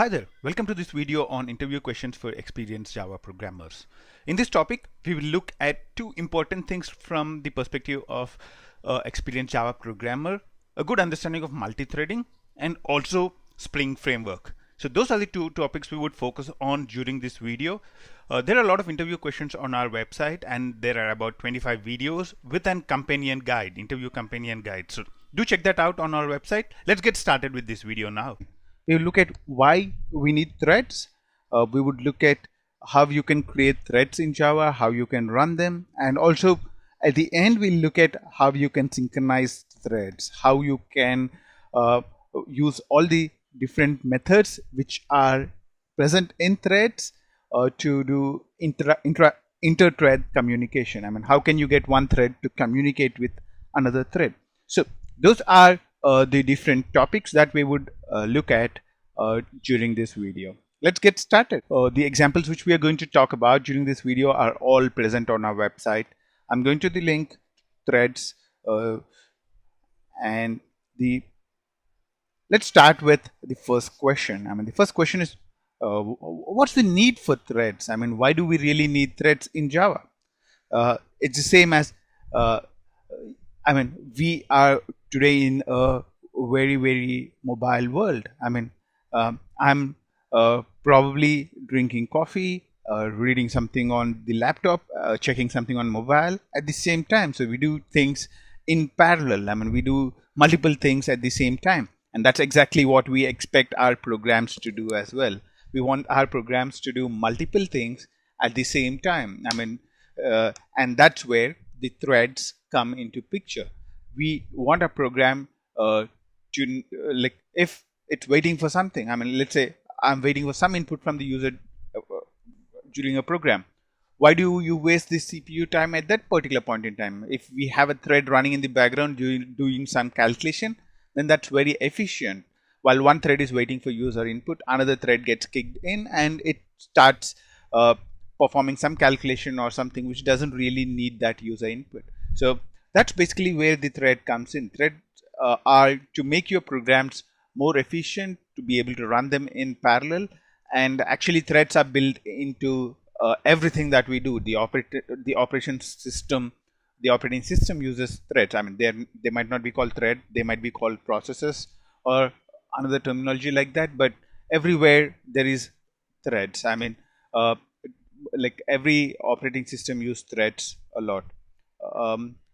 Hi there, welcome to this video on interview questions for experienced Java programmers. In this topic, we will look at two important things from the perspective of experienced Java programmer, a good understanding of multi-threading and also Spring framework. So those are the two topics we would focus on during this video. There are a lot of interview questions on our website and there are about 25 videos with an companion guide, interview companion guide. So do check that out on our website. Let's get started with this video now. We will look at why we need threads. We would look at how you can create threads in Java, how you can run them, and also at the end we'll look at how you can synchronize threads, how you can use all the different methods which are present in threads to do inter-thread communication. I mean, how can you get one thread to communicate with another thread? So those are the different topics that we would look at during this video. Let's get started. The examples which we are going to talk about during this video are all present on our website. I'm going to the link threads and let's start with the first question. I mean, the first question is what's the need for threads? I mean, why do we really need threads in Java? It's the same as I mean, we are today in a very mobile world. I mean, I'm probably drinking coffee, reading something on the laptop, checking something on mobile at the same time. So we do things in parallel. I mean, we do multiple things at the same time, and that's exactly what we expect our programs to do as well. We want our programs to do multiple things at the same time. I mean, and that's where the threads come into picture. We want a program to like if it's waiting for something. I mean, let's say I'm waiting for some input from the user during a program. Why do you waste this CPU time at that particular point in time? If we have a thread running in the background doing some calculation, then that's very efficient. While one thread is waiting for user input, another thread gets kicked in and it starts performing some calculation or something which doesn't really need that user input. So that's basically where the thread comes in. Threads are to make your programs more efficient, to be able to run them in parallel, and actually threads are built into everything that we do. The operating system uses threads. I mean, they might not be called thread, they might be called processes or another terminology like that, but everywhere there is threads. I mean, like every operating system use threads a lot.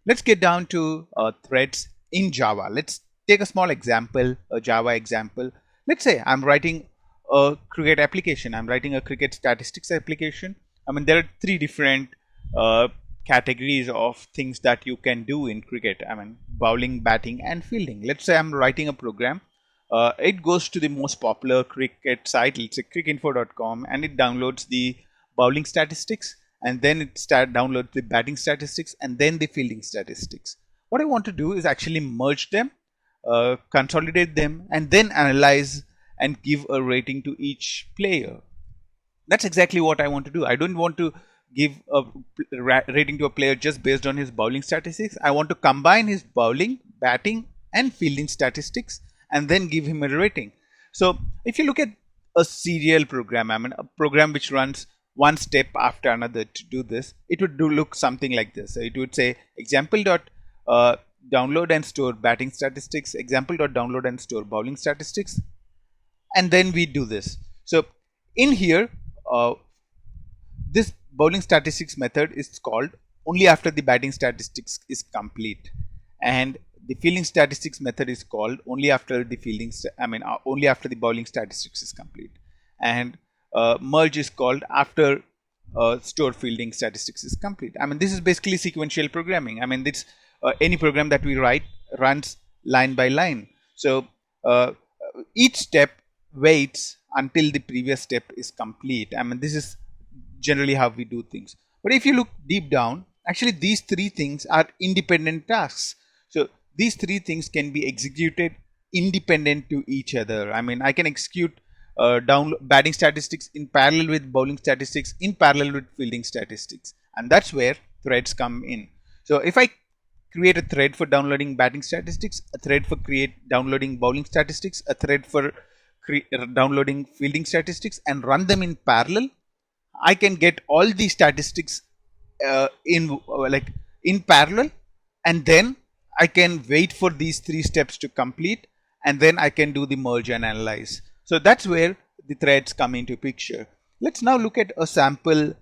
Let's get down to threads in Java. Let's take a small example, a Java example. Let's say I'm writing a Cricut application. I'm writing a Cricut statistics application. I mean, there are three different categories of things that you can do in Cricut. I mean, bowling, batting, and fielding. Let's say I'm writing a program. It goes to the most popular Cricut site, let's say cricinfo.com, and it downloads the bowling statistics, and then it downloads the batting statistics and then the fielding statistics. What I want to do is actually merge them, consolidate them, and then analyze and give a rating to each player. That's exactly what I want to do. I don't want to give a rating to a player just based on his bowling statistics. I want to combine his bowling, batting, and fielding statistics and then give him a rating. So if you look at a serial program, I mean a program which runs one step after another to do this, it would look something like this. So it would say example.download and store batting statistics, example.download and store bowling statistics, and then we do this. So in here, this bowling statistics method is called only after the batting statistics is complete, and the fielding statistics method is called only after the only after the bowling statistics is complete, and merge is called after store fielding statistics is complete. I mean, this is basically sequential programming. I mean, it's any program that we write runs line by line. So each step waits until the previous step is complete. I mean, this is generally how we do things. But if you look deep down, actually these three things are independent tasks. So these three things can be executed independent to each other. I mean, I can execute batting statistics in parallel with bowling statistics, in parallel with fielding statistics, and that's where threads come in. So if I create a thread for downloading batting statistics, a thread for downloading bowling statistics, a thread for downloading fielding statistics and run them in parallel, I can get all the statistics in parallel, and then I can wait for these 3 steps to complete, and then I can do the merge and analyze. So that's where the threads come into picture. Let's now look at a sample.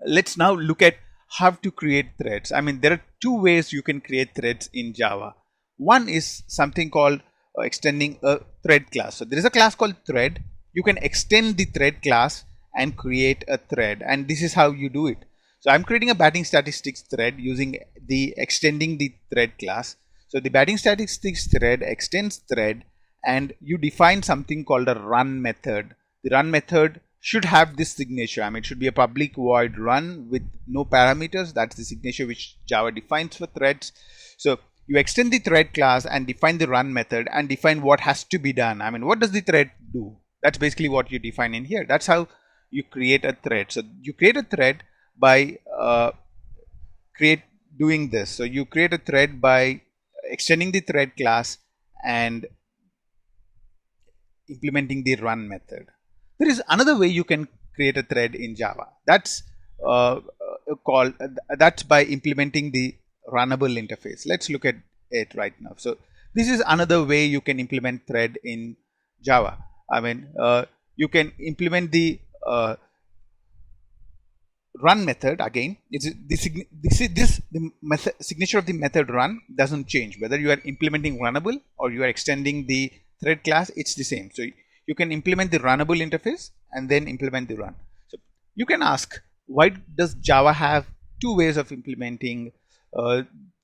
Let's now look at how to create threads. I mean, there are 2 ways you can create threads in Java. One is something called extending a thread class. So there is a class called thread. You can extend the thread class and create a thread, and this is how you do it. So I'm creating a batting statistics thread using the extending the thread class. So the batting statistics thread extends thread, and you define something called a run method. The run method should have this signature. I mean, it should be a public void run with no parameters. That's the signature which Java defines for threads. So you extend the thread class and define the run method and define what has to be done. I mean, what does the thread do? That's basically what you define in here. That's how you create a thread. So you create a thread by doing this. So you create a thread by extending the thread class and implementing the run method. There is another way you can create a thread in Java. That's that's by implementing the runnable interface. Let's look at it right now. So this is another way you can implement thread in Java. I mean, you can implement the run method again. The method signature of the method run doesn't change whether you are implementing runnable or you are extending the thread class. It's the same. So you can implement the runnable interface and then implement the run. So you can ask, why does Java have 2 ways of implementing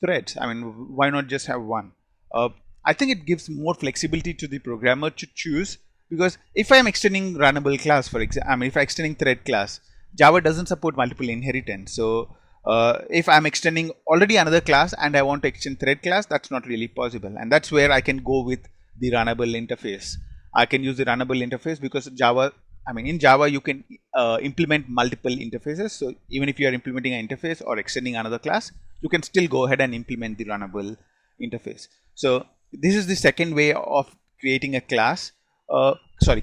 threads? I mean, why not just have one? I think it gives more flexibility to the programmer to choose, because if I am extending runnable class, for example, I mean, if I'm extending thread class, Java doesn't support multiple inheritance. So if I'm extending already another class and I want to extend thread class, that's not really possible. And that's where I can go with the runnable interface. I can use the runnable interface because Java, I mean, in Java, you can implement multiple interfaces. So even if you are implementing an interface or extending another class, you can still go ahead and implement the runnable interface. So this is the second way of creating a class,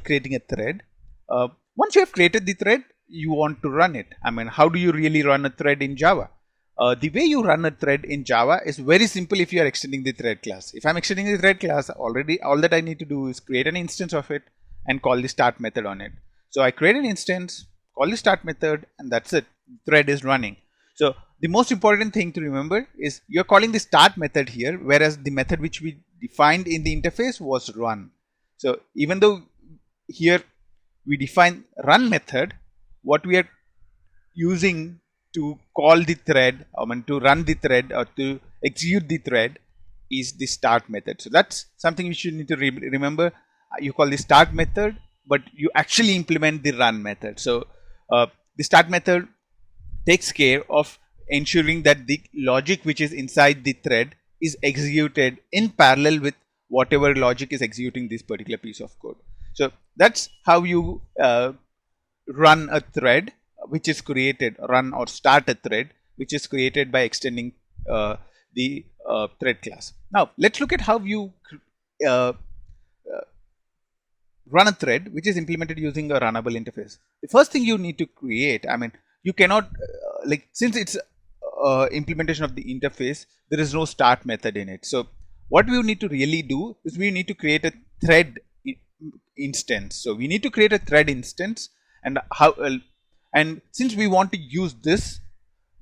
creating a thread. Once you have created the thread, you want to run it. I mean, how do you really run a thread in Java? The way you run a thread in Java is very simple if you are extending the thread class. If I'm extending the thread class already, all that I need to do is create an instance of it and call the start method on it. So I create an instance, call the start method, and that's it. The thread is running. So the most important thing to remember is you're calling the start method here, whereas the method which we defined in the interface was run. So even though here we define run method, what we are using to call the thread, I mean to run the thread or to execute the thread, is the start method. So that's something you should need to remember. You call the start method, but you actually implement the run method. So the start method takes care of ensuring that the logic which is inside the thread is executed in parallel with whatever logic is executing this particular piece of code. So that's how you run a thread which is created, run or start a thread which is created by extending the thread class. Now let's look at how you run a thread which is implemented using a runnable interface. The first thing you need to create, I mean, you cannot since it's implementation of the interface, there is no start method in it. So what we need to really do is we need to create a thread instance. So we need to create a thread instance, and and since we want to use this,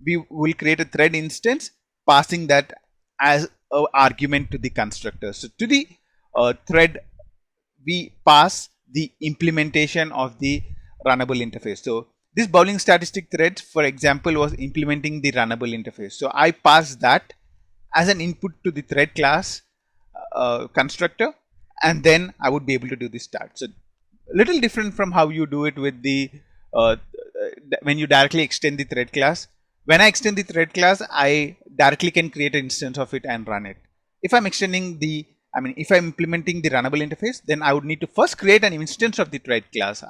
we will create a thread instance passing that as an argument to the constructor. So to the thread, we pass the implementation of the runnable interface. So this bowling statistic thread, for example, was implementing the runnable interface. So I pass that as an input to the thread class constructor, and then I would be able to do the start. So a little different from how you do it with the when you directly extend the thread class. When I extend the thread class, I directly can create an instance of it and run it. If I'm extending the, I mean, if I'm implementing the runnable interface, then I would need to first create an instance of the thread class.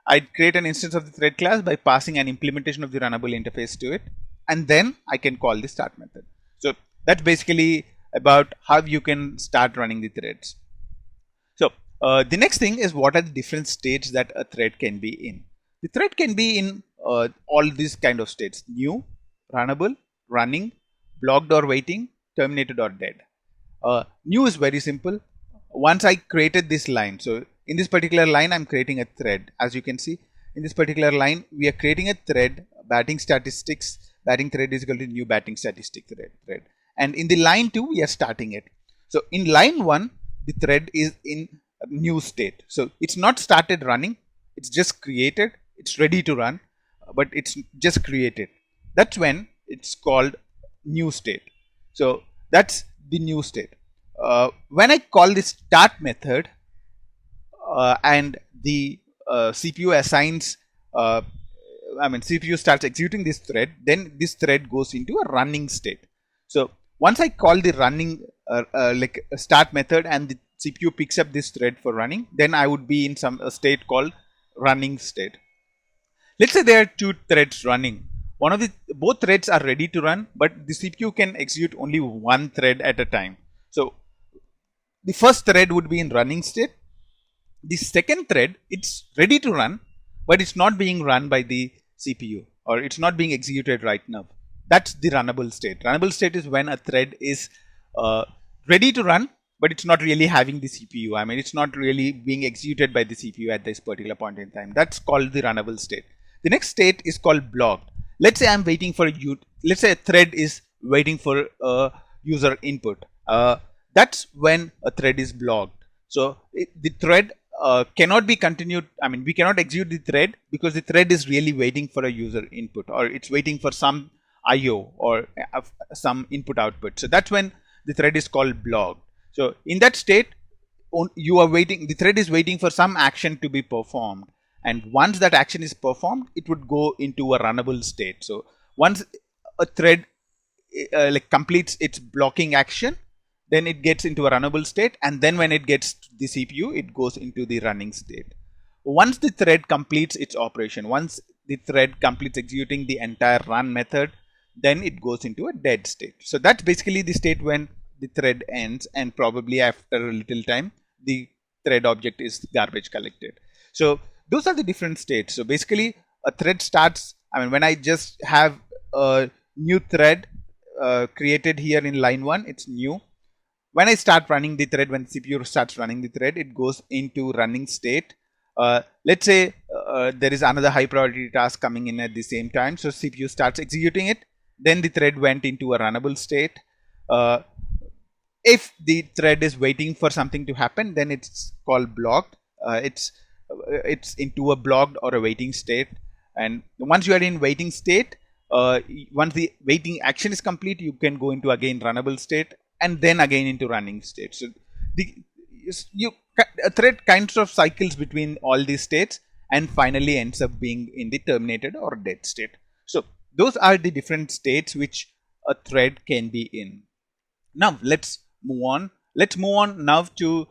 I'd create an instance of the thread class by passing an implementation of the runnable interface to it, and then I can call the start method. So that's basically about how you can start running the threads. So The next thing is what are the different states that a thread can be in. The thread can be in all these kind of states: new, runnable, running, blocked or waiting, terminated or dead. New is very simple. Once I created this line, so in this particular line I'm creating a thread. As you can see, in this particular line we are creating a thread, batting statistics, batting thread is equal to new batting statistic thread. And in the line 2 we are starting it. So in line 1 the thread is in a new state. So it's not started running, it's just created, it's ready to run, but it's just created. That's when it's called new state. So that's the new state. When I call this start method and the CPU assigns, CPU starts executing this thread, then this thread goes into a running state. So once I call the running like start method and the CPU picks up this thread for running, then I would be in some state called running state. Let's say there are two threads running. Both threads are ready to run, but the CPU can execute only one thread at a time. So the first thread would be in running state. The second thread, it's ready to run, but it's not being run by the CPU, or it's not being executed right now. That's the runnable state. Runnable state is when a thread is ready to run, but it's not really having the CPU. It's not really being executed by the CPU at this particular point in time. That's called the runnable state. The next state is called blocked. Let's say I'm waiting for let's say a thread is waiting for a user input. That's when a thread is blocked. So the thread cannot be continued. We cannot execute the thread because the thread is really waiting for a user input, or it's waiting for some IO or some input output. So that's when the thread is called blocked. So in that state, the thread is waiting for some action to be performed. And once that action is performed, it would go into a runnable state. So once a thread completes its blocking action, then it gets into a runnable state, and then when it gets to the CPU, it goes into the running state. Once the thread completes its operation, once the thread completes executing the entire run method, then it goes into a dead state. So that's basically the state when the thread ends, and probably after a little time, the thread object is garbage collected. So those are the different states. So basically a thread starts, when I just have a new thread created here in line 1, it's new. When I start running the thread, when CPU starts running the thread, it goes into running state. Let's say there is another high priority task coming in at the same time. So CPU starts executing it. Then the thread went into a runnable state. If the thread is waiting for something to happen, then it's called blocked. It's into a blocked or a waiting state. And once you are in waiting state, once the waiting action is complete, you can go into again runnable state, and then again into running state. So a thread kind of cycles between all these states and finally ends up being in the terminated or dead state. So those are the different states which a thread can be in. Now let's move on. Let's move on now to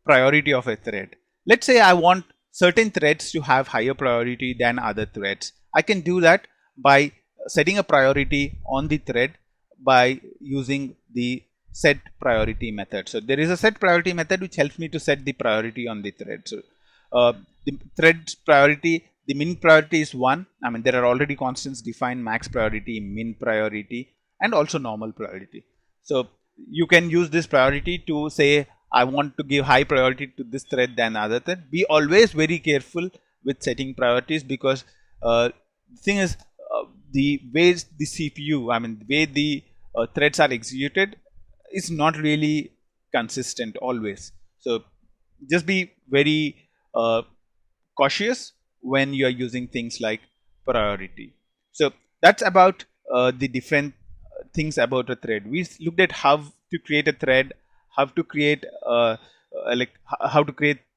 priority of a thread. Let's say I want certain threads to have higher priority than other threads. I can do that by setting a priority on the thread by using the set priority method. So there is a set priority method which helps me to set the priority on the thread. So the thread's priority, the min priority is 1. There are already constants defined: max priority, min priority, and also normal priority. So you can use this priority to say, I want to give high priority to this thread than other thread. Be always very careful with setting priorities, because the thing is, the way the CPU, the way the threads are executed is not really consistent always. So just be very cautious when you are using things like priority. So that's about the different things about a thread. We looked at how to create a thread, how to create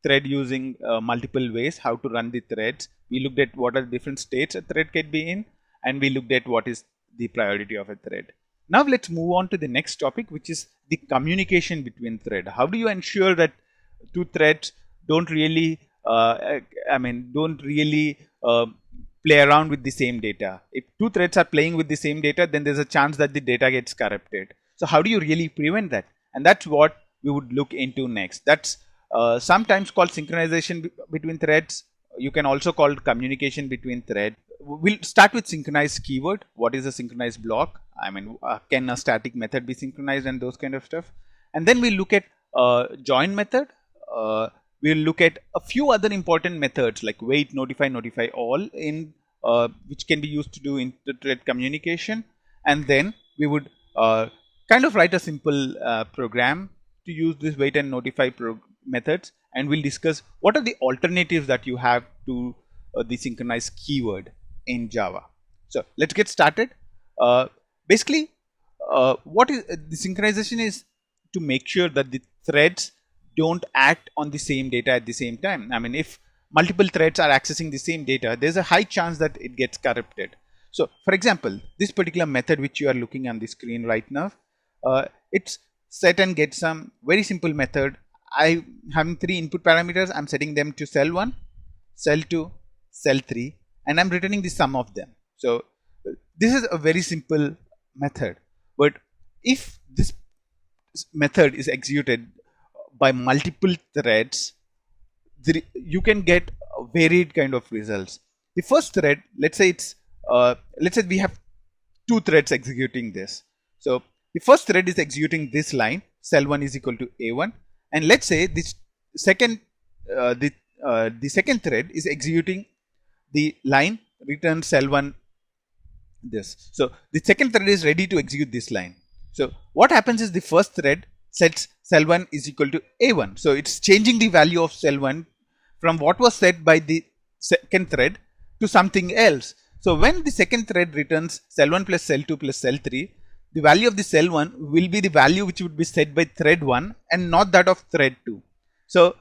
thread using multiple ways, how to run the threads. We looked at what are the different states a thread can be in, and we looked at what is the priority of a thread. Now let's move on to the next topic, which is the communication between thread. How do you ensure that two threads don't really play around with the same data? If two threads are playing with the same data, then there's a chance that the data gets corrupted. So how do you really prevent that? And that's what we would look into next. That's sometimes called synchronization between threads. You can also call communication between threads. We'll start with synchronized keyword. What is a synchronized block? I mean, can a static method be synchronized and those kind of stuff? And then we'll look at join method. We'll look at a few other important methods like wait, notify, notify all, in which can be used to do inter-thread communication. And then we would kind of write a simple program to use this wait and notify methods, and we'll discuss what are the alternatives that you have to the synchronized keyword in Java. So let's get started. Basically, what is the synchronization is to make sure that the threads don't act on the same data at the same time. I mean, if multiple threads are accessing the same data, there's a high chance that it gets corrupted. So for example, this particular method which you are looking on the screen right now, it's set and get some very simple method. I having 3 input parameters. I'm setting them to cell 1, cell 2, cell 3, and I'm returning the sum of them. So this is a very simple method, but if this method is executed by multiple threads, you can get varied kind of results. The first thread, let's say we have 2 threads executing this. So the first thread is executing this line, cell 1 is equal to A1, and let's say this second the second thread is executing the line return cell 1 this. So the second thread is ready to execute this line. So what happens is the first thread sets cell 1 is equal to A1. So it's changing the value of cell 1 from what was set by the second thread to something else. So when the second thread returns cell 1 plus cell 2 plus cell 3, the value of the cell 1 will be the value which would be set by thread 1 and not that of thread 2. So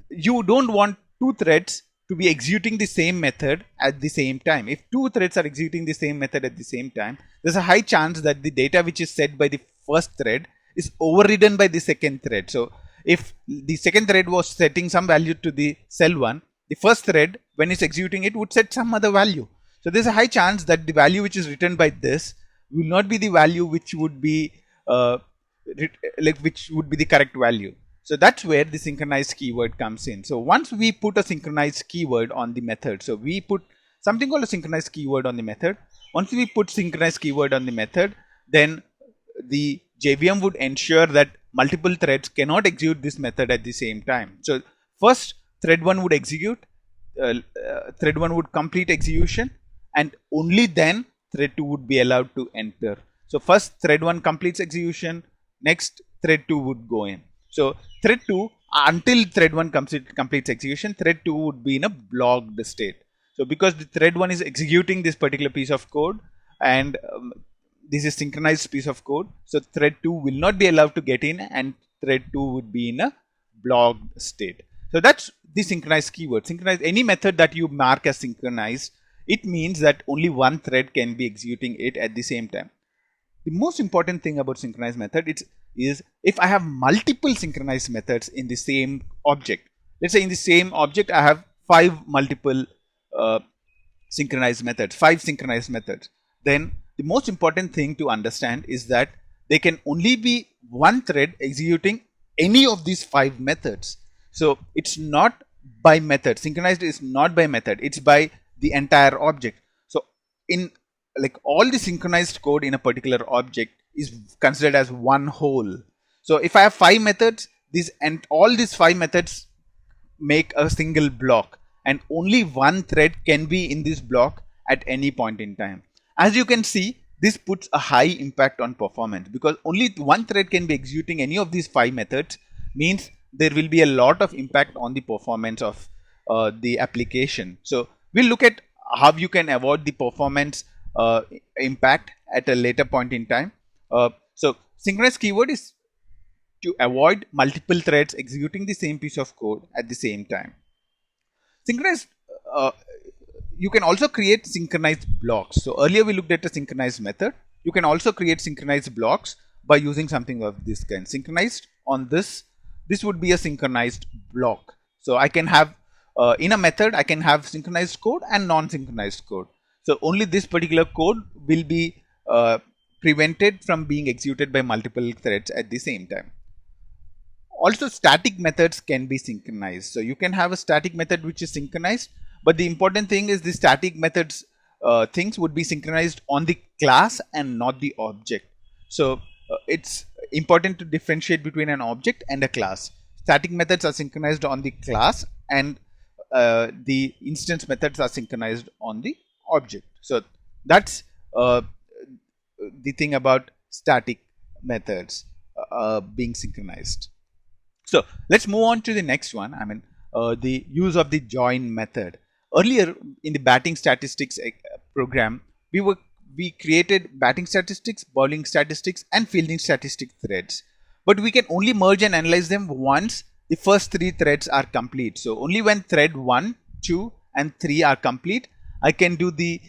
you don't want 2 threads to be executing the same method at the same time. If 2 threads are executing the same method at the same time, there's a high chance that the data which is set by the first thread is overridden by the second thread. So if the second thread was setting some value to the cell 1, the first thread, when it's executing it, would set some other value. So there's a high chance that the value which is written by this will not be the value which would be the correct value. So that's where the synchronized keyword comes in. So once we put a synchronized keyword on the method, so we put something called a synchronized keyword on the method. Once we put synchronized keyword on the method, then the JVM would ensure that multiple threads cannot execute this method at the same time. So first thread 1 would execute, thread 1 would complete execution, and only then thread 2 would be allowed to enter. So first thread 1 completes execution, next thread 2 would go in. So thread 2, until thread 1 completes execution, thread 2 would be in a blocked state. So because the thread 1 is executing this particular piece of code, and this is synchronized piece of code, so thread 2 will not be allowed to get in, and thread 2 would be in a blocked state. So that's the synchronized keyword. Synchronized, any method that you mark as synchronized, it means that only one thread can be executing it at the same time. The most important thing about synchronized method is if I have multiple synchronized methods in the same object. Let's say in the same object I have 5 multiple synchronized methods, 5 synchronized methods. Then the most important thing to understand is that there can only be one thread executing any of these 5 methods. So it's not by method. Synchronized is not by method. It's by the entire object. So in like all the synchronized code in a particular object is considered as one whole. So if I have 5 methods, all these 5 methods make a single block, and only one thread can be in this block at any point in time. As you can see, this puts a high impact on performance, because only one thread can be executing any of these 5 methods, means there will be a lot of impact on the performance of the application. So we'll look at how you can avoid the performance impact at a later point in time. So synchronized keyword is to avoid multiple threads executing the same piece of code at the same time. Synchronized, you can also create synchronized blocks. So earlier we looked at a synchronized method. You can also create synchronized blocks by using something of this kind. Synchronized on this would be a synchronized block. So I can have in a method I can have synchronized code and non-synchronized code. So only this particular code will be prevented from being executed by multiple threads at the same time. also static methods can be synchronized. So you can have a static method which is synchronized, but the important thing is the static methods things would be synchronized on the class and not the object. So it's important to differentiate between an object and a class. Static methods are synchronized on the class, and the instance methods are synchronized on the object. So that's the thing about static methods being synchronized. So let's move on to the next one. The use of the join method. Earlier in the batting statistics program, we created batting statistics, bowling statistics, and fielding statistic threads. But we can only merge and analyze them once the first 3 threads are complete. So only when thread 1, 2, and 3 are complete, I can do the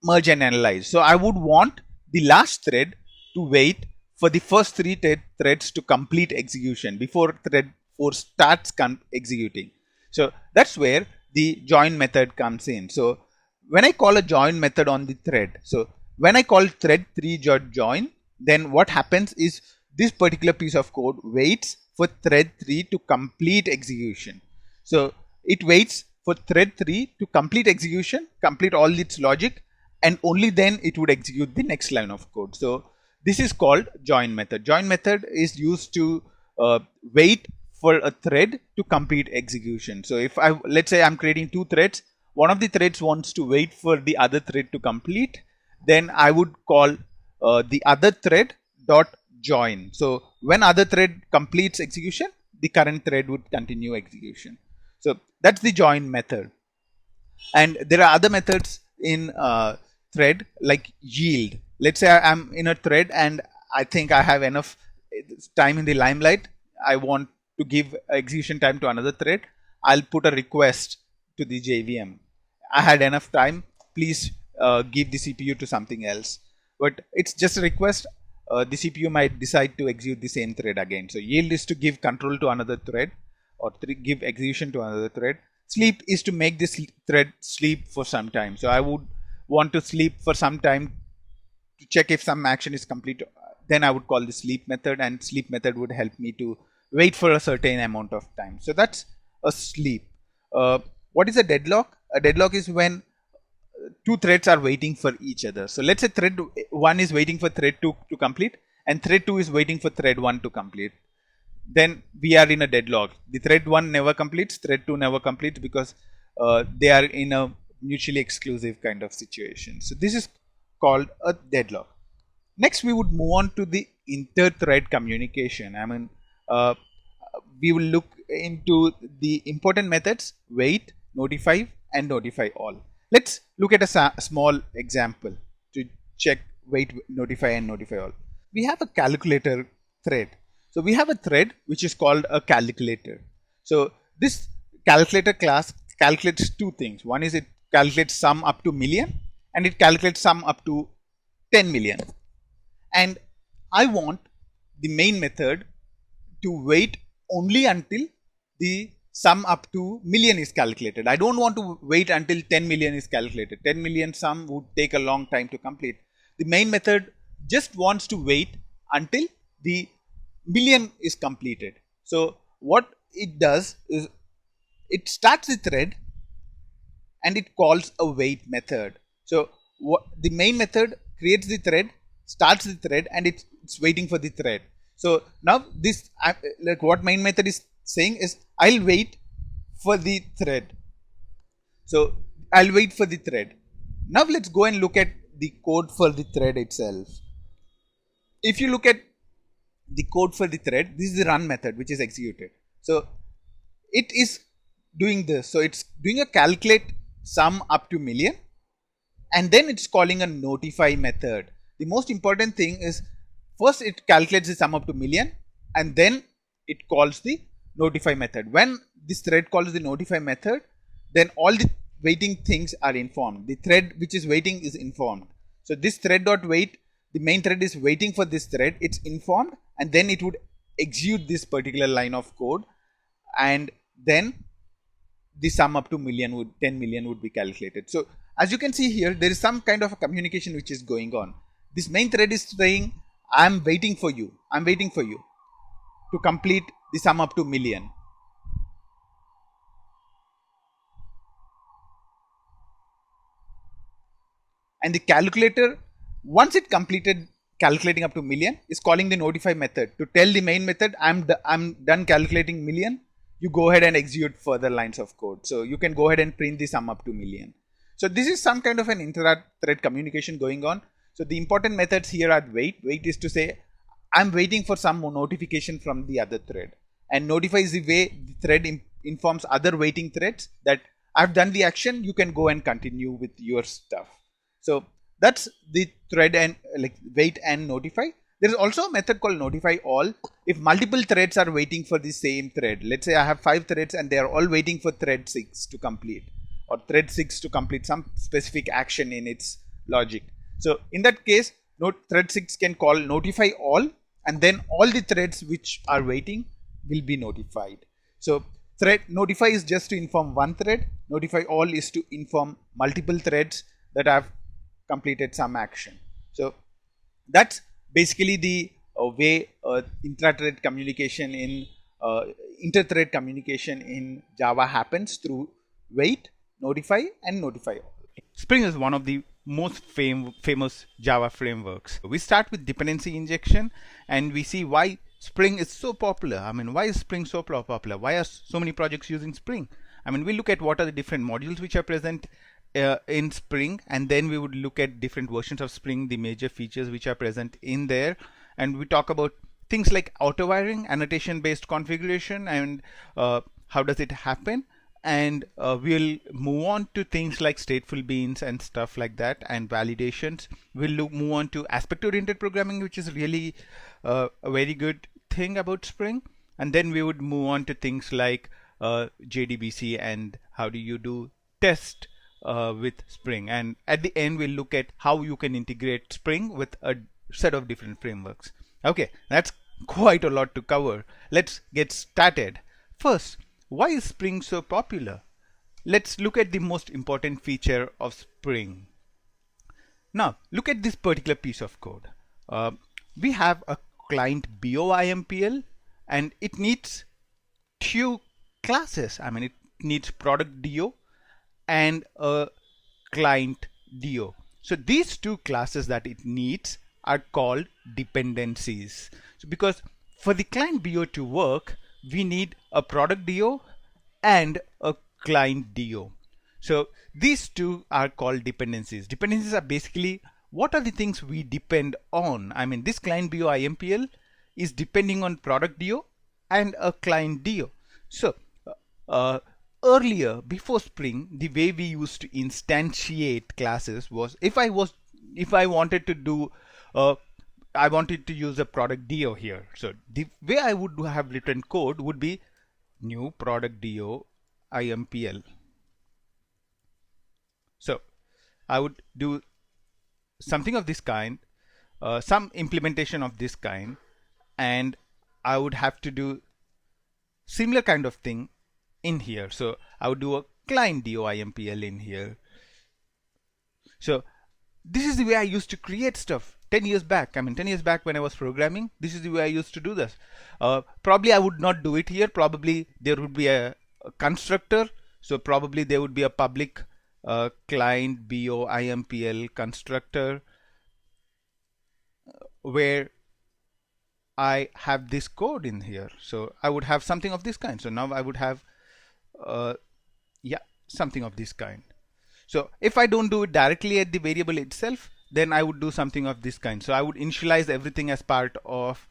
merge and analyze. So I would want the last thread to wait for the first 3 threads to complete execution before thread 4 starts executing. So that's where the join method comes in. So when I call a join method on the thread, so when I call thread 3 join, then what happens is this particular piece of code waits for thread 3 to complete execution. So it waits for thread 3 to complete execution, complete all its logic, and only then it would execute the next line of code. So this is called join method. Join method is used to wait for a thread to complete execution. So if let's say I'm creating 2 threads, one of the threads wants to wait for the other thread to complete, then I would call the other thread dot join. So when other thread completes execution, the current thread would continue execution. So that's the join method. And there are other methods in thread like yield. Let's say I'm in a thread and I think I have enough time in the limelight. I want to give execution time to another thread. I'll put a request to the JVM. I had enough time. Please give the CPU to something else. But it's just a request. The CPU might decide to execute the same thread again. So yield is to give control to another thread or give execution to another thread. Sleep is to make this thread sleep for some time. So I would want to sleep for some time to check if some action is complete. Then I would call the sleep method, and sleep method would help me to wait for a certain amount of time. So that's a sleep. What is a deadlock? A deadlock is when 2 threads are waiting for each other. So let's say thread 1 is waiting for thread 2 to complete, and thread 2 is waiting for thread 1 to complete. Then we are in a deadlock. The thread 1 never completes, thread 2 never completes, because they are in a mutually exclusive kind of situation. So this is called a deadlock. Next, we would move on to the inter-thread communication. We will look into the important methods: wait, notify, and notify all. Let's look at a small example to check wait, notify, and notify all. We have a calculator thread. So we have a thread which is called a calculator. So this calculator class calculates 2 things. One is it calculates sum up to million, and it calculates sum up to 10 million. And I want the main method to wait only until the sum up to million is calculated. I don't want to wait until 10 million is calculated. 10 million sum would take a long time to complete. The main method just wants to wait until the million is completed. So what it does is it starts the thread and it calls a wait method. So the main method creates the thread, starts the thread, and it's waiting for the thread. So now this like what main method is saying is I'll wait for the thread. So I'll wait for the thread. Now let's go and look at the code for the thread itself. If you look at the code for the thread, this is the run method which is executed. So it is doing this. So it's doing a calculate sum up to million, and then it's calling a notify method. The most important thing is first it calculates the sum up to million, and then it calls the notify method. When this thread calls the notify method, then all the waiting things are informed. The thread which is waiting is informed. So this thread dot wait, the main thread is waiting for this thread, it's informed, and then it would execute this particular line of code, and then the sum up to 10 million would be calculated. So as you can see here, there is some kind of a communication which is going on. This main thread is saying, I'm waiting for you, I'm waiting for you. to complete the sum up to million. And the calculator, once it completed calculating up to million, is calling the notify method to tell the main method, I'm done calculating million. You go ahead and execute further lines of code. So you can go ahead and print the sum up to million. So this is some kind of an intra-thread communication going on. So the important methods here are wait. Wait is to say, I'm waiting for some notification from the other thread. And notify is the way the thread informs other waiting threads that I've done the action, you can go and continue with your stuff. So that's the thread and like wait and notify. There is also a method called notify all. If multiple threads are waiting for the same thread, let's say I have 5 threads and they are all waiting for thread 6 to complete, or thread 6 to complete some specific action in its logic. So in that case, thread 6 can call notify all, and then all the threads which are waiting will be notified. So thread notify is just to inform one thread. Notify all is to inform multiple threads that have completed some action. So that's basically the way intra-thread communication in inter-thread communication in Java happens, through wait, notify, and notify all. Spring is one of the most famous Java frameworks. We start with dependency injection and we see why Spring is so popular. I mean, why is Spring so popular? Why are so many projects using Spring? I mean, we look at what are the different modules which are present in Spring, and then we would look at different versions of Spring, the major features which are present in there, and we talk about things like auto wiring, annotation based configuration, and how does it happen, and we'll move on to things like stateful beans and stuff like that, and validations. We'll move on to aspect oriented programming, which is really a very good thing about Spring, and then we would move on to things like JDBC and how do you do test with Spring, and at the end we'll look at how you can integrate Spring with a set of different frameworks. Okay, that's quite a lot to cover. Let's get started. First, why is Spring so popular? Let's look at the most important feature of Spring. Now look at this particular piece of code. We have a client BOIMPL and it needs 2 classes. I mean, it needs product DO and a client DO. So these 2 classes that it needs are called dependencies. So because for the client BO to work, we need a product DO and a client DO. So these 2 are called dependencies. Dependencies are basically what are the things we depend on. I mean, this client BO IMPL is depending on product DO and a client DO. So earlier, before Spring, the way we used to instantiate classes was if I wanted to do I wanted to use a product DO here. So the way I would have written code would be new product DO IMPL. So I would do something of this kind, some implementation of this kind, and I would have to do similar kind of thing in here. So I would do a client DO IMPL in here. So this is the way I used to create stuff 10 years back. I mean, 10 years back when I was programming, this is the way I used to do this. Probably I would not do it here. Probably there would be a constructor. So probably there would be a public client BO IMPL constructor where I have this code in here. So I would have something of this kind. So now I would have something of this kind. So if I don't do it directly at the variable itself, then I would do something of this kind. So I would initialize everything as part of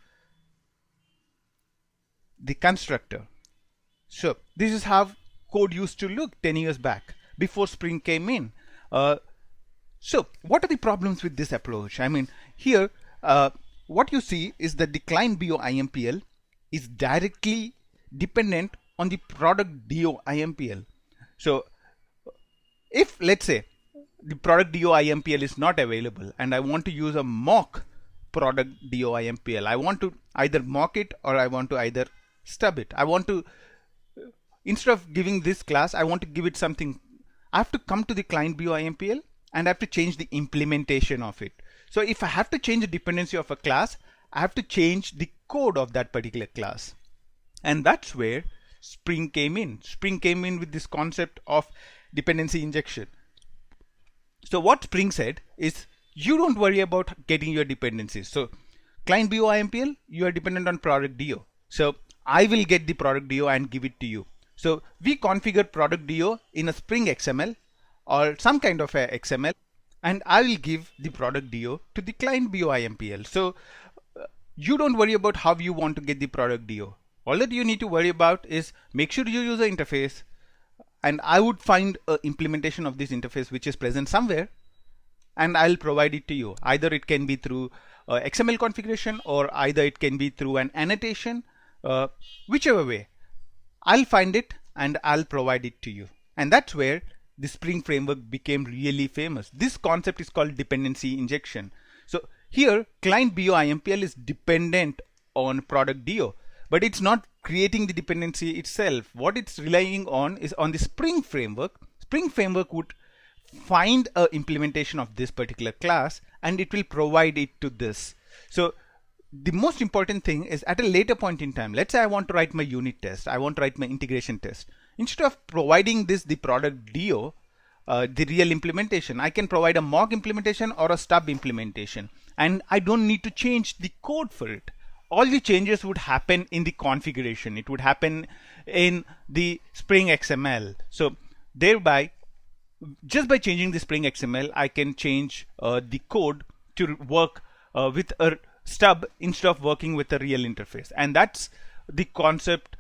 the constructor. So this is how code used to look 10 years back before Spring came in. So what are the problems with this approach? I mean, here what you see is that the client BO IMPL is directly dependent on the product DO IMPL. So if let's say the product DO IMPL is not available and I want to use a mock product DO IMPL, I want to either mock it or I want to either stub it. I want to, instead of giving this class, I want to give it something. I have to come to the client BO IMPL and I have to change the implementation of it. So if I have to change the dependency of a class, I have to change the code of that particular class. And that's where Spring came in. Spring came in with this concept of dependency injection. So what Spring said is, you don't worry about getting your dependencies. So client BOIMPL, you are dependent on product DO. So I will get the product DO and give it to you. So we configure product DO in a Spring XML or some kind of a XML, and I will give the product DO to the client BOIMPL. So you don't worry about how you want to get the product DO. All that you need to worry about is make sure you use the interface, and I would find an implementation of this interface which is present somewhere, and I'll provide it to you. Either it can be through XML configuration, or either it can be through an annotation, whichever way. I'll find it and I'll provide it to you. And that's where the Spring framework became really famous. This concept is called dependency injection. So here client BOIMPL is dependent on product DO, but it's not creating the dependency itself. What it's relying on is on the Spring framework. Spring framework would find a implementation of this particular class and it will provide it to this. So the most important thing is, at a later point in time, let's say I want to write my unit test, I want to write my integration test. Instead of providing this the product DO, the real implementation, I can provide a mock implementation or a stub implementation, and I don't need to change the code for it. All the changes would happen in the configuration. It would happen in the Spring XML. So thereby, just by changing the Spring XML, I can change the code to work with a stub instead of working with a real interface. And that's the concept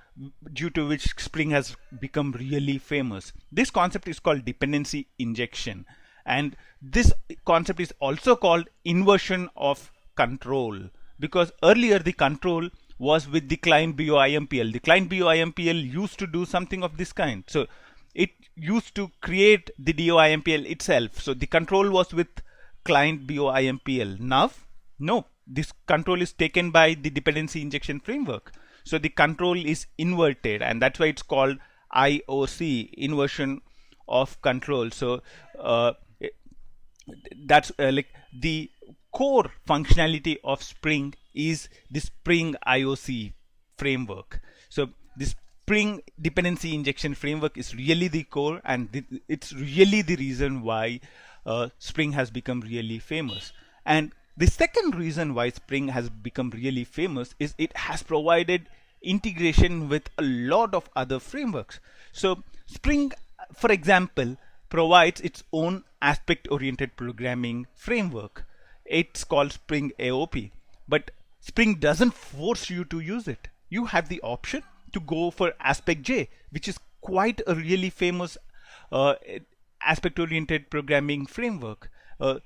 due to which Spring has become really famous. This concept is called dependency injection. And this concept is also called inversion of control, because earlier the control was with the client BOIMPL. The client BOIMPL used to do something of this kind. So it used to create the DOIMPL itself. So the control was with client BOIMPL. Now, no, this control is taken by the dependency injection framework. So the control is inverted, and that's why it's called IOC, inversion of control. So that's like the core functionality of Spring is the Spring IOC framework. So this Spring dependency injection framework is really the core, and it's really the reason why Spring has become really famous. And the second reason why Spring has become really famous is it has provided integration with a lot of other frameworks. So Spring, for example, provides its own aspect-oriented programming framework. It's called Spring AOP, but Spring doesn't force you to use it. You have the option to go for Aspect J, which is quite a really famous aspect-oriented programming framework.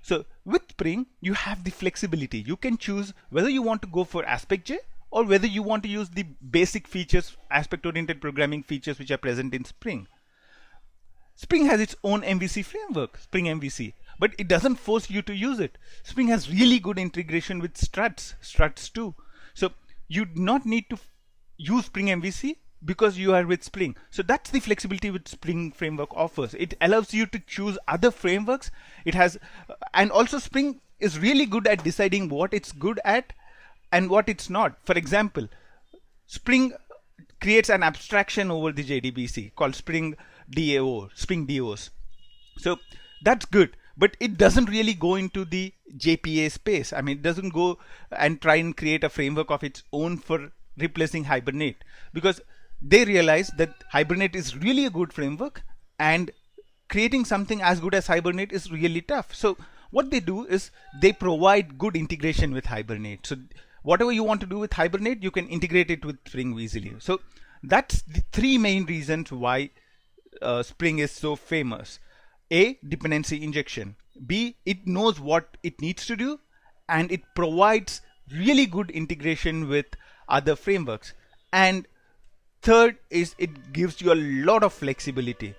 So with Spring, you have the flexibility. You can choose whether you want to go for Aspect J or whether you want to use the basic features, aspect-oriented programming features which are present in Spring. Spring has its own MVC framework, Spring MVC, but it doesn't force you to use it. Spring has really good integration with struts too. So you do not need to use Spring MVC because you are with Spring. So that's the flexibility which Spring framework offers. It allows you to choose other frameworks. It has, and also Spring is really good at deciding what it's good at and what it's not. For example, Spring creates an abstraction over the JDBC called Spring DAO, Spring DOs. So that's good, but it doesn't really go into the JPA space. I mean, it doesn't go and try and create a framework of its own for replacing Hibernate, because they realize that Hibernate is really a good framework and creating something as good as Hibernate is really tough. So what they do is they provide good integration with Hibernate. So whatever you want to do with Hibernate, you can integrate it with Spring easily. So that's the three main reasons why Spring is so famous. A, dependency injection. B, it knows what it needs to do, and it provides really good integration with other frameworks. And third is it gives you a lot of flexibility.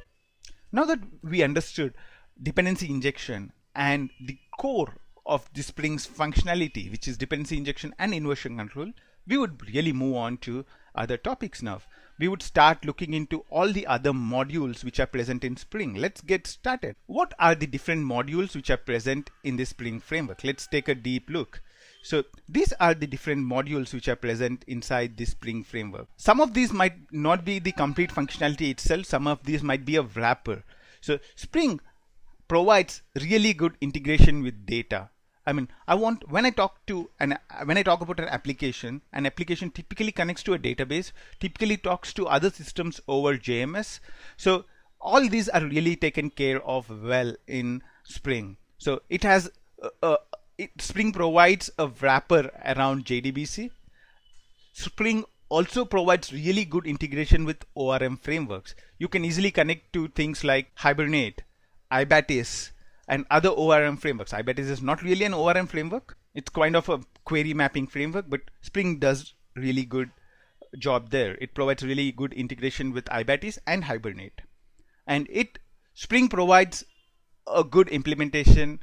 Now that we understood dependency injection and the core of the Spring's functionality, which is dependency injection and inversion control, we would really move on to other topics now. We would start looking into all the other modules which are present in Spring. Let's get started. What are the different modules which are present in the Spring framework? Let's take a deep look. So these are the different modules which are present inside the Spring framework. Some of these might not be the complete functionality itself. Some of these might be a wrapper. So Spring provides really good integration with data. I mean, when I talk about an application typically connects to a database, typically talks to other systems over JMS. So all these are really taken care of well in Spring. So it has Spring provides a wrapper around JDBC. Spring also provides really good integration with ORM frameworks. You can easily connect to things like Hibernate, Ibatis, and other ORM frameworks. Ibatis is not really an ORM framework. It's kind of a query mapping framework, but Spring does really good job there. It provides really good integration with Ibatis and Hibernate. And Spring provides a good implementation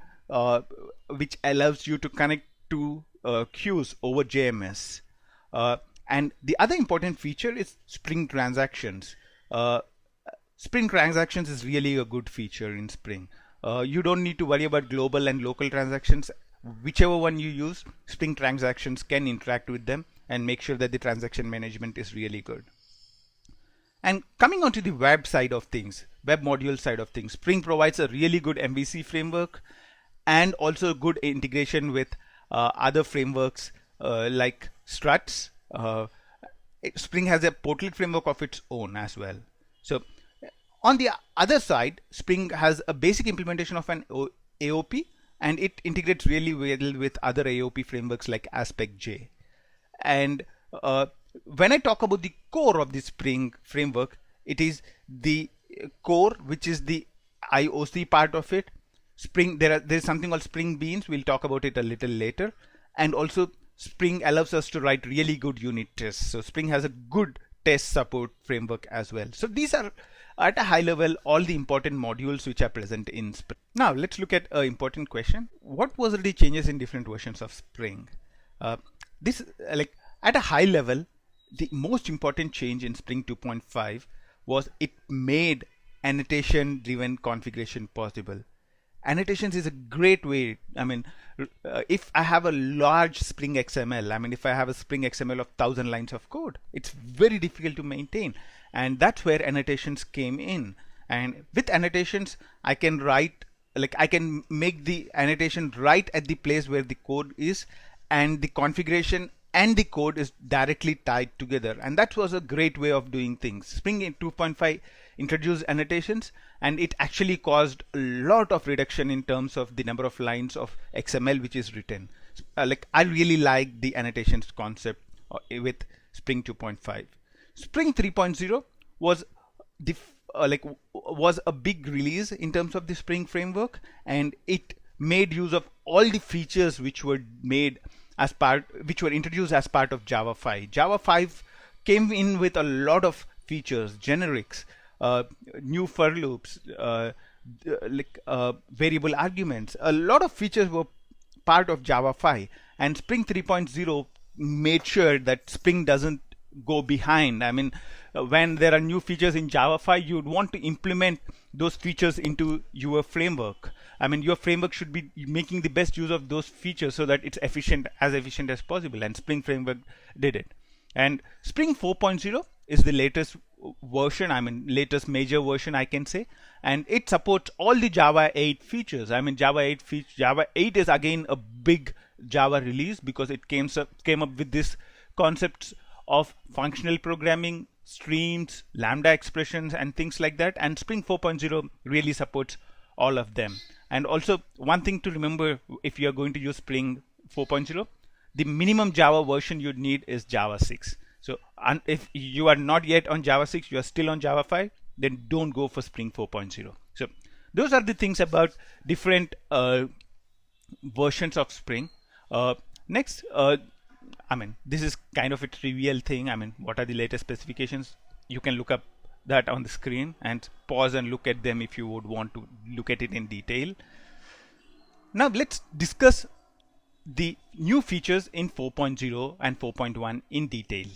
which allows you to connect to queues over JMS. And the other important feature is Spring Transactions. Spring Transactions is really a good feature in Spring. You don't need to worry about global and local transactions. Whichever one you use, Spring Transactions can interact with them and make sure that the transaction management is really good. And coming on to the web side of things, web module side of things, Spring provides a really good MVC framework and also good integration with other frameworks like struts. Spring has a portlet framework of its own as well. So on the other side, Spring has a basic implementation of an AOP, and it integrates really well with other AOP frameworks like AspectJ. And when I talk about the core of the Spring framework, it is the core, which is the IOC part of it. Spring, there's something called Spring Beans. We'll talk about it a little later. And also Spring allows us to write really good unit tests. So Spring has a good test support framework as well. So these are at a high level all the important modules which are present in Spring. Now let's look at an important question. What was the changes in different versions of Spring? Like at a high level, the most important change in Spring 2.5 was it made annotation driven configuration possible. Annotations is a great way. I mean, if I have a large Spring XML, if I have a Spring XML of 1,000 lines of code, it's very difficult to maintain. And that's where annotations came in. And with annotations, I can make the annotation right at the place where the code is, and the configuration and the code is directly tied together. And that was a great way of doing things. Spring 2.5 introduced annotations, and it actually caused a lot of reduction in terms of the number of lines of XML which is written. I really like the annotations concept with Spring 2.5. Spring 3.0 was was a big release in terms of the Spring framework, and it made use of all the features which were introduced as part of Java 5. Java 5 came in with a lot of features, generics, new for loops, variable arguments. A lot of features were part of Java 5, and Spring 3.0 made sure that Spring doesn't go behind. When there are new features in Java 5, you'd want to implement those features into your framework. Your framework should be making the best use of those features so that it's efficient as possible, and Spring framework did it. And Spring 4.0 is the latest version, latest major version I can say, and it supports all the Java 8 features. Java 8 is again a big Java release because it came up with this concepts of functional programming, streams, lambda expressions, and things like that. And Spring 4.0 really supports all of them. And also, one thing to remember if you are going to use Spring 4.0, the minimum Java version you'd need is Java 6. So if you are not yet on Java 6, you are still on Java 5, then don't go for Spring 4.0. So those are the things about different versions of Spring. Next, this is kind of a trivial thing. What are the latest specifications? You can look up that on the screen and pause and look at them if you would want to look at it in detail. Now let's discuss the new features in 4.0 and 4.1 in detail.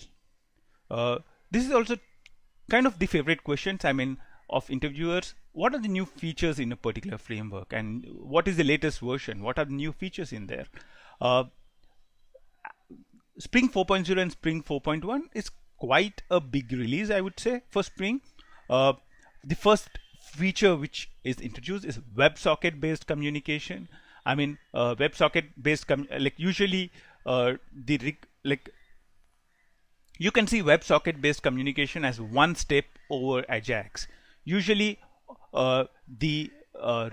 This is also kind of the favorite questions of interviewers. What are the new features in a particular framework, and what is the latest version? What are the new features in there? Spring 4.0 and Spring 4.1 is quite a big release, I would say, for Spring. The first feature which is introduced is WebSocket based communication. I mean, WebSocket based like usually you can see WebSocket based communication as one step over Ajax. Usually, the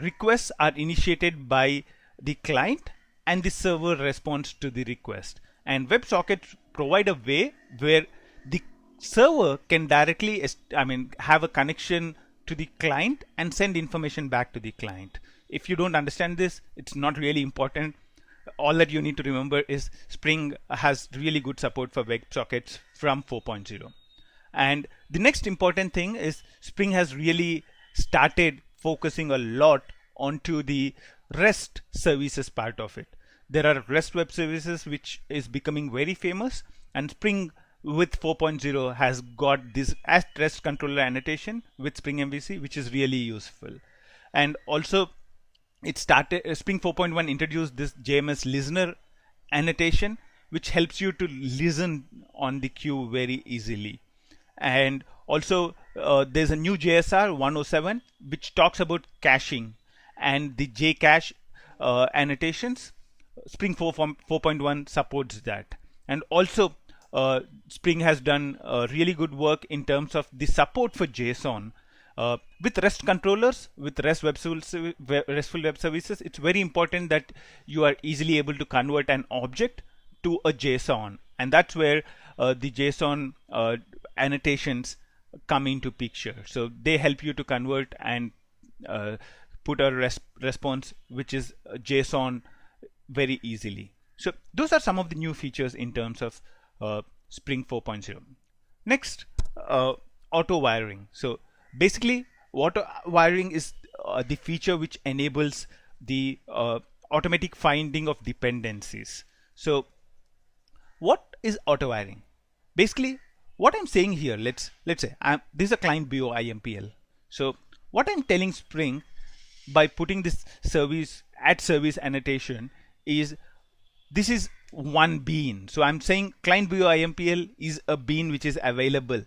requests are initiated by the client and the server responds to the request. And WebSockets provide a way where the server can directly, have a connection to the client and send information back to the client. If you don't understand this, it's not really important. All that you need to remember is Spring has really good support for WebSockets from 4.0. And the next important thing is Spring has really started focusing a lot onto the REST services part of it. There are REST web services which is becoming very famous, and Spring with 4.0 has got this as REST controller annotation with Spring MVC, which is really useful. And also it started Spring 4.1 introduced this JMS listener annotation, which helps you to listen on the queue very easily. And also there's a new JSR 107 which talks about caching, and the JCache annotations. Spring 4.1 supports that. And also Spring has done really good work in terms of the support for JSON. With REST controllers, with RESTful web services, it's very important that you are easily able to convert an object to a JSON, and that's where the JSON annotations come into picture. So they help you to convert and put a response which is JSON very easily. So those are some of the new features in terms of Spring 4.0. Next, auto wiring. So basically, auto wiring is the feature which enables the automatic finding of dependencies. So what is auto wiring? Basically, what I'm saying here, let's say this is a client BO IMPL. So what I'm telling Spring by putting this service at service annotation is this is one bean. So I'm saying client BO IMPL is a bean which is available.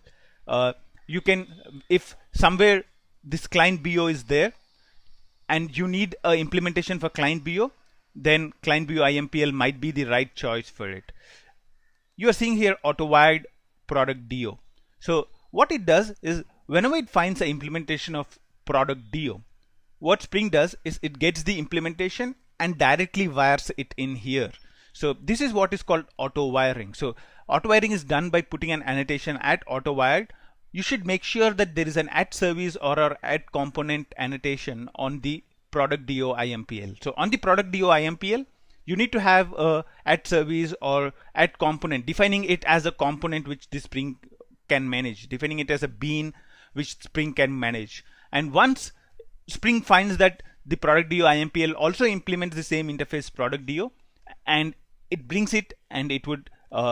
You can, if somewhere this client BO is there and you need an implementation for client BO, then client BO IMPL might be the right choice for it. You are seeing here auto-wired product DO. So what it does is whenever it finds an implementation of product DO, what Spring does is it gets the implementation and directly wires it in here. So this is what is called auto wiring. So auto wiring is done by putting an annotation at auto wired. You should make sure that there is an at service or an at component annotation on the product DO IMPL. So on the product DO IMPL, you need to have a at service or at component, defining it as a component which the Spring can manage, defining it as a bean which Spring can manage. And once Spring finds that the product DO IMPL also implements the same interface product DO, and it brings it and it would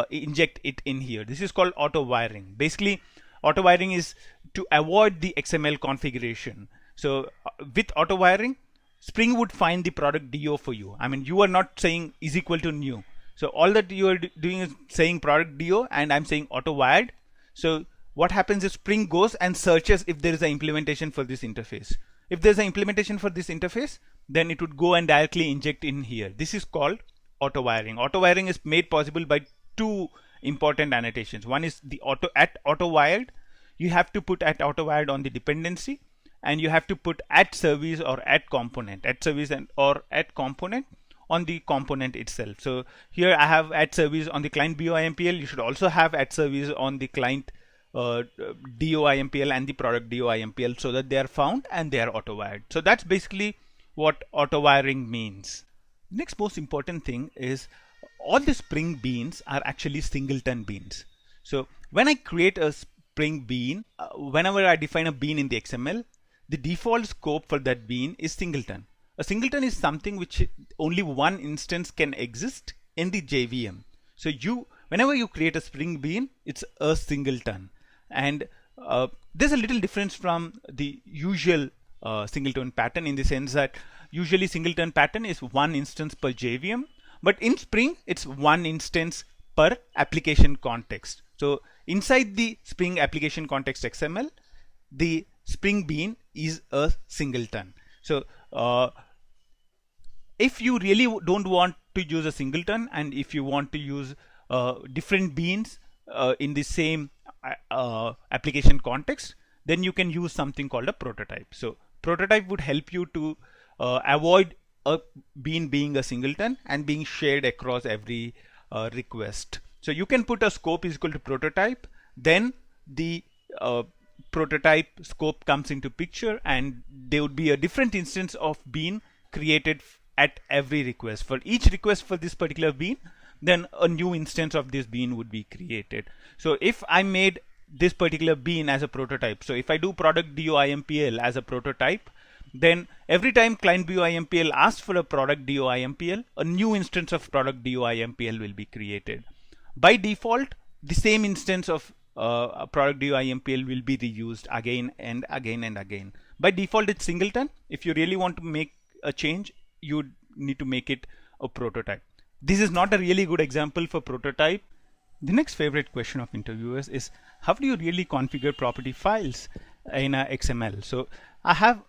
inject it in here. This is called auto wiring. Basically, auto wiring is to avoid the XML configuration. So with auto wiring, Spring would find the product DO for you. I mean, you are not saying is equal to new. So all that you are doing is saying product DO, and I'm saying auto wired. So what happens is Spring goes and searches if there is an implementation for this interface. If there's an implementation for this interface, then it would go and directly inject in here. This is called auto wiring. Auto wiring is made possible by two important annotations. One is the auto wired. You have to put at auto wired on the dependency, and you have to put at service or at component, at service and or at component on the component itself. So here I have at service on the client BO IMPL. You should also have at service on the client DO IMPL and the product DO IMPL, so that they are found and they are auto wired. So that's basically what auto wiring means. Next most important thing is all the Spring beans are actually singleton beans. So when I create a Spring bean, whenever I define a bean in the XML, the default scope for that bean is singleton. A singleton is something which only one instance can exist in the JVM. So whenever you create a Spring bean, it's a singleton. And there's a little difference from the usual singleton pattern, in the sense that usually singleton pattern is one instance per JVM, but in Spring it's one instance per application context. So inside the Spring application context XML, the Spring Bean is a singleton. So if you really don't want to use a singleton, and if you want to use different beans in the same application context, then you can use something called a prototype. So prototype would help you to avoid a bean being a singleton and being shared across every request. So you can put a scope is equal to prototype, then the prototype scope comes into picture, and there would be a different instance of bean created at every request. For each request for this particular bean, then a new instance of this bean would be created. So if I made this particular bean as a prototype, so if I do product DOIMPL as a prototype, then every time client DOIMPL asks for a product DOIMPL, a new instance of product DOIMPL will be created. By default, the same instance of product DOIMPL will be reused again and again and again. By default, it's singleton. If you really want to make a change, you need to make it a prototype. This is not a really good example for prototype. The next favorite question of interviewers is, how do you really configure property files in XML? So I have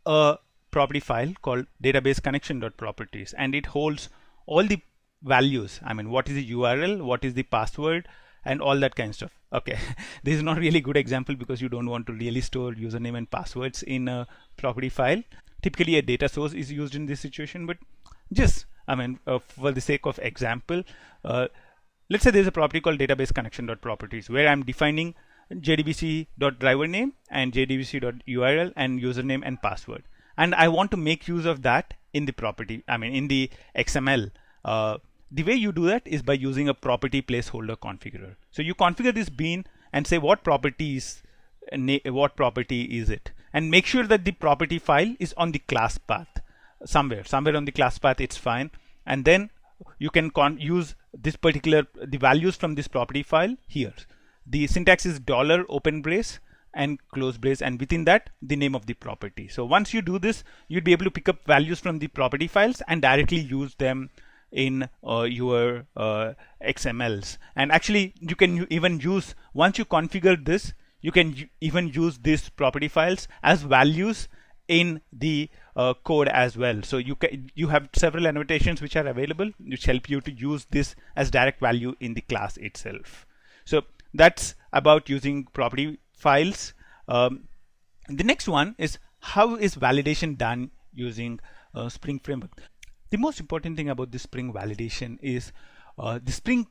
a property file called database connection.properties, and it holds all the values. I mean, what is the URL, what is the password, and all that kind of stuff. Okay, this is not really good example because you don't want to really store username and passwords in a property file. Typically a data source is used in this situation, but just, I mean, for the sake of example, let's say there's a property called database connection.properties where I'm defining jdbc.driver name and jdbc.url and username and password, and I want to make use of that in the property, I mean in the XML. The way you do that is by using a property placeholder configurer. So you configure this bean and say what property is it, and make sure that the property file is on the class path somewhere on the class path. It's fine, and then you can use this particular the values from this property file here. The syntax is $ open brace and close brace, and within that the name of the property. So once you do this, you'd be able to pick up values from the property files and directly use them in your XMLs. And actually you can even use, once you configure this, you can even use these property files as values in the code as well. So you have several annotations which are available which help you to use this as direct value in the class itself. So that's about using property files. The next one is, how is validation done using Spring Framework? The most important thing about the Spring validation is the Spring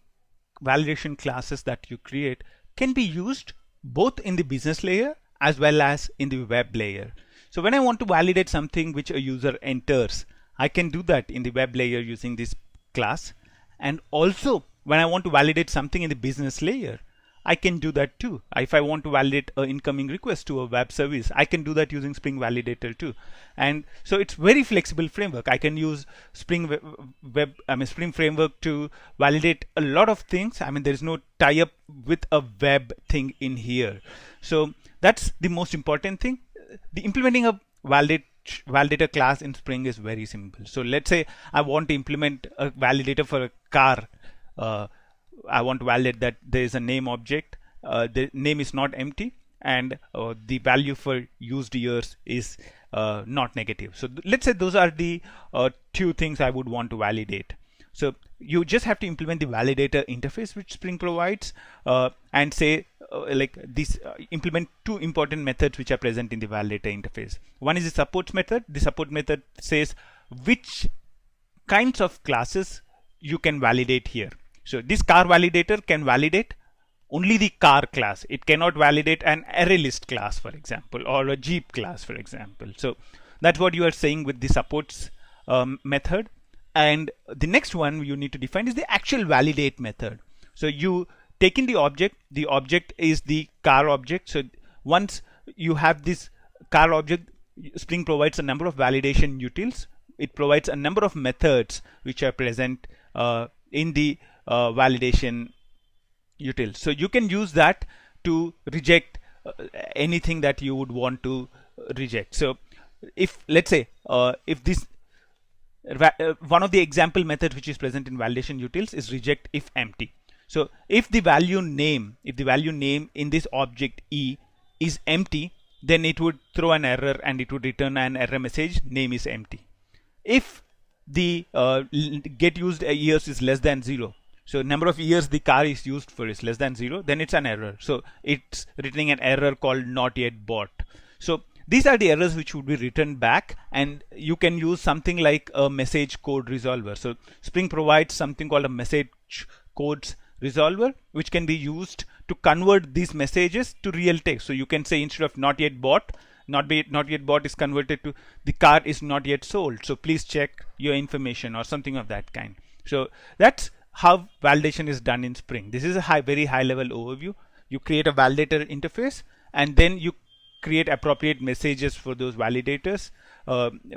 validation classes that you create can be used both in the business layer as well as in the web layer. So when I want to validate something which a user enters, I can do that in the web layer using this class. And also when I want to validate something in the business layer, I can do that too. If I want to validate an incoming request to a web service, I can do that using Spring Validator too. And so it's very flexible framework. I can use Spring Framework to validate a lot of things. I mean, there is no tie-up with a web thing in here. So that's the most important thing. The implementing a validator class in Spring is very simple. So let's say I want to implement a validator for a car. I want to validate that there is a name object, the name is not empty, and the value for used years is not negative. So let's say those are the two things I would want to validate. So you just have to implement the validator interface which Spring provides, and say like this, implement two important methods which are present in the validator interface. One is the support method. The support method says which kinds of classes you can validate here. So this car validator can validate only the car class. It cannot validate an array list class, for example, or a Jeep class, for example. So that's what you are saying with the supports method. And the next one you need to define is the actual validate method. So you take in the object is the car object. So once you have this car object, Spring provides a number of validation utils. It provides a number of methods which are present in the validation util. So you can use that to reject anything that you would want to reject. So if, let's say, if this one of the example methods which is present in validation utils is reject if empty. So if the value name in this object E is empty, then it would throw an error and it would return an error message, name is empty. If the get used years is less than 0, so number of years the car is used for is less than 0, then it's an error. So it's returning an error called not yet bought. So these are the errors which would be returned back, and you can use something like a message code resolver. So Spring provides something called a message codes resolver, which can be used to convert these messages to real text. So you can say, instead of not yet bought, not yet bought is converted to the car is not yet sold, so please check your information, or something of that kind. So that's how validation is done in Spring. This is a very high level overview. You create a validator interface, and then you create appropriate messages for those validators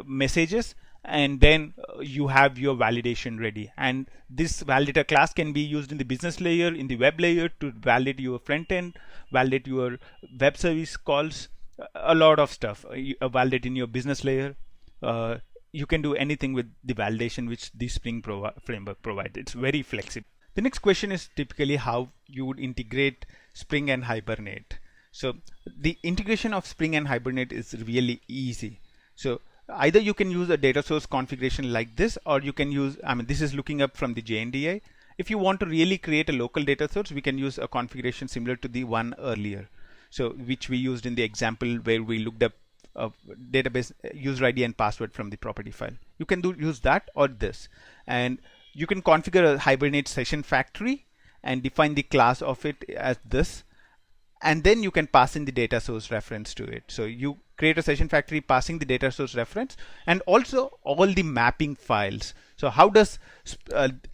messages, and then you have your validation ready. And this validator class can be used in the business layer, in the web layer, to validate your front end, validate your web service calls, a lot of stuff. Validate in your business layer. You can do anything with the validation which the Spring framework provides. It's very flexible. The next question is typically how you would integrate Spring and Hibernate. So the integration of Spring and Hibernate is really easy. So either you can use a data source configuration like this, or you can use, this is looking up from the JNDI. If you want to really create a local data source, we can use a configuration similar to the one earlier. So which we used in the example where we looked up database user ID and password from the property file. You can use that or this. And you can configure a Hibernate session factory and define the class of it as this. And then you can pass in the data source reference to it. So you create a session factory passing the data source reference, and also all the mapping files. So how does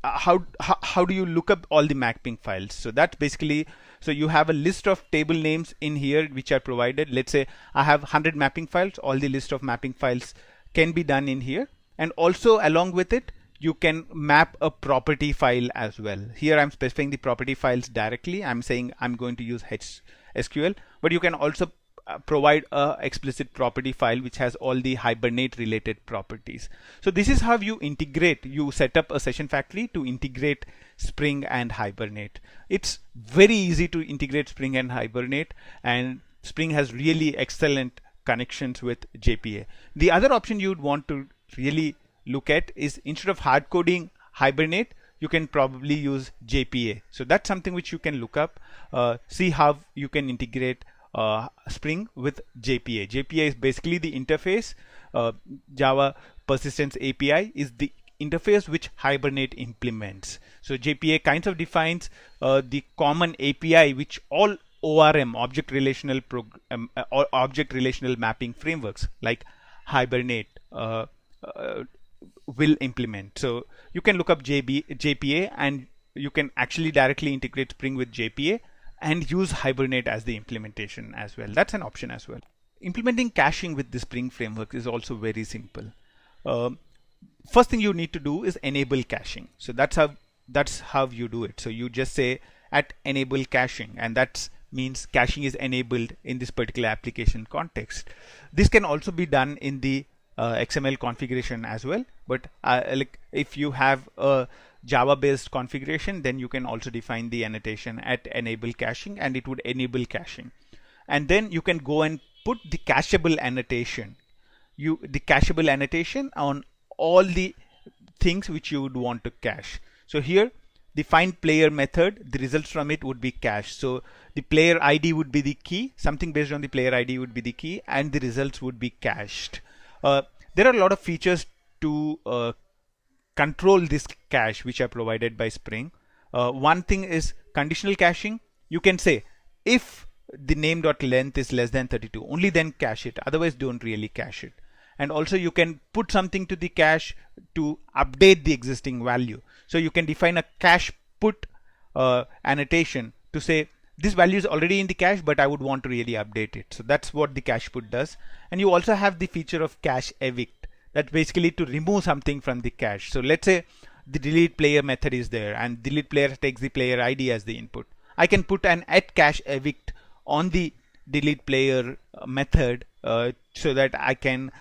how do you look up all the mapping files? So that's basically, so you have a list of table names in here which are provided. Let's say I have 100 mapping files. All the list of mapping files can be done in here, and also along with it you can map a property file as well. Here I'm specifying the property files directly. I'm saying I'm going to use SQL, but you can also provide a explicit property file which has all the Hibernate related properties. So this is how you integrate. You set up a session factory to integrate Spring and Hibernate. It's very easy to integrate Spring and Hibernate, and Spring has really excellent connections with JPA. The other option you'd want to really look at is, instead of hard coding Hibernate, you can probably use JPA. So that's something which you can look up, see how you can integrate Spring with JPA. JPA is basically the interface. Java Persistence API is the interface which Hibernate implements. So JPA kind of defines the common API which all ORM, object relational mapping frameworks like Hibernate will implement. So you can look up JPA, and you can actually directly integrate Spring with JPA and use Hibernate as the implementation as well. That's an option as well. Implementing caching with the Spring framework is also very simple. First thing you need to do is enable caching. So that's how you do it. So you just say at enable caching, and that means caching is enabled in this particular application context. This can also be done in the XML configuration as well, but like if you have a Java based configuration, then you can also define the annotation at enable caching, and it would enable caching. And then you can go and put the cacheable annotation, on all the things which you would want to cache. So here the find player method, the results from it would be cached. So the player ID would be the key, something based on the player ID would be the key, and the results would be cached. There are a lot of features to control this cache which are provided by Spring. One thing is conditional caching. You can say if the name.length is less than 32, only then cache it, otherwise don't really cache it. And also you can put something to the cache to update the existing value. So you can define a cache put annotation to say this value is already in the cache, but I would want to really update it. So that's what the cache put does. And you also have the feature of cache evict. That's basically to remove something from the cache. So let's say the delete player method is there, and delete player takes the player ID as the input. I can put an at cache evict on the delete player method so that I can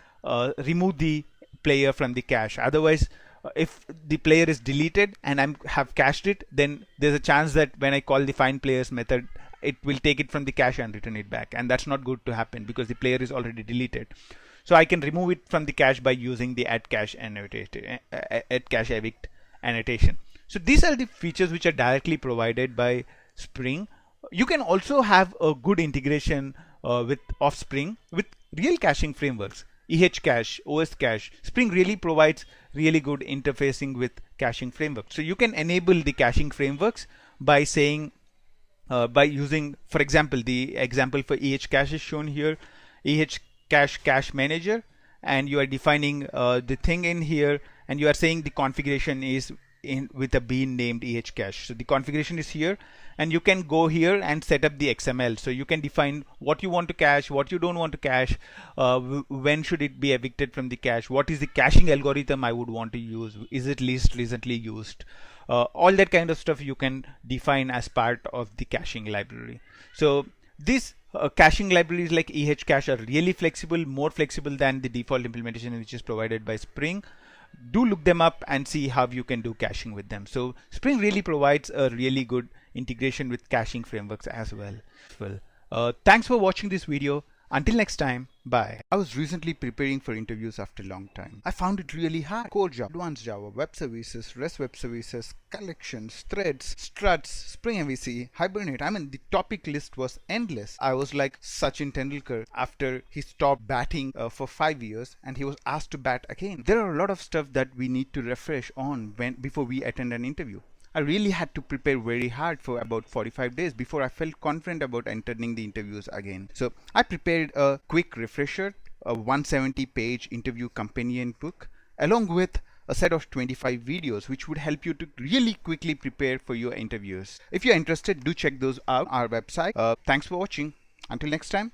remove the player from the cache. Otherwise, if the player is deleted and I have cached it, then there's a chance that when I call the find players method, it will take it from the cache and return it back, and that's not good to happen because the player is already deleted. So I can remove it from the cache by using the add cache evict annotation. So these are the features which are directly provided by Spring. You can also have a good integration of Spring with real caching frameworks. EHCache, OSCache. Spring really provides really good interfacing with caching frameworks. So you can enable the caching frameworks by saying, by using, for example, the example for EHCache is shown here, EHCache cache manager, and you are defining the thing in here, and you are saying the configuration is in with a bean named EHCache. So the configuration is here, and you can go here and set up the XML. So you can define what you want to cache, what you don't want to cache, when should it be evicted from the cache, what is the caching algorithm I would want to use, is it least recently used, all that kind of stuff you can define as part of the caching library. So these caching libraries like EHCache are really flexible, more flexible than the default implementation which is provided by Spring. Do look them up and see how you can do caching with them. So Spring really provides a really good integration with caching frameworks as well. Thanks for watching this video. Until next time, bye. I was recently preparing for interviews after a long time. I found it really hard. Core Java, Advanced Java, Web Services, REST Web Services, Collections, Threads, Struts, Spring MVC, Hibernate. I mean, the topic list was endless. I was like Sachin Tendulkar after he stopped batting for 5 years and he was asked to bat again. There are a lot of stuff that we need to refresh on before we attend an interview. I really had to prepare very hard for about 45 days before I felt confident about attending the interviews again. So I prepared a quick refresher, a 170-page interview companion book, along with a set of 25 videos which would help you to really quickly prepare for your interviews. If you're interested, do check those out on our website. Thanks for watching. Until next time.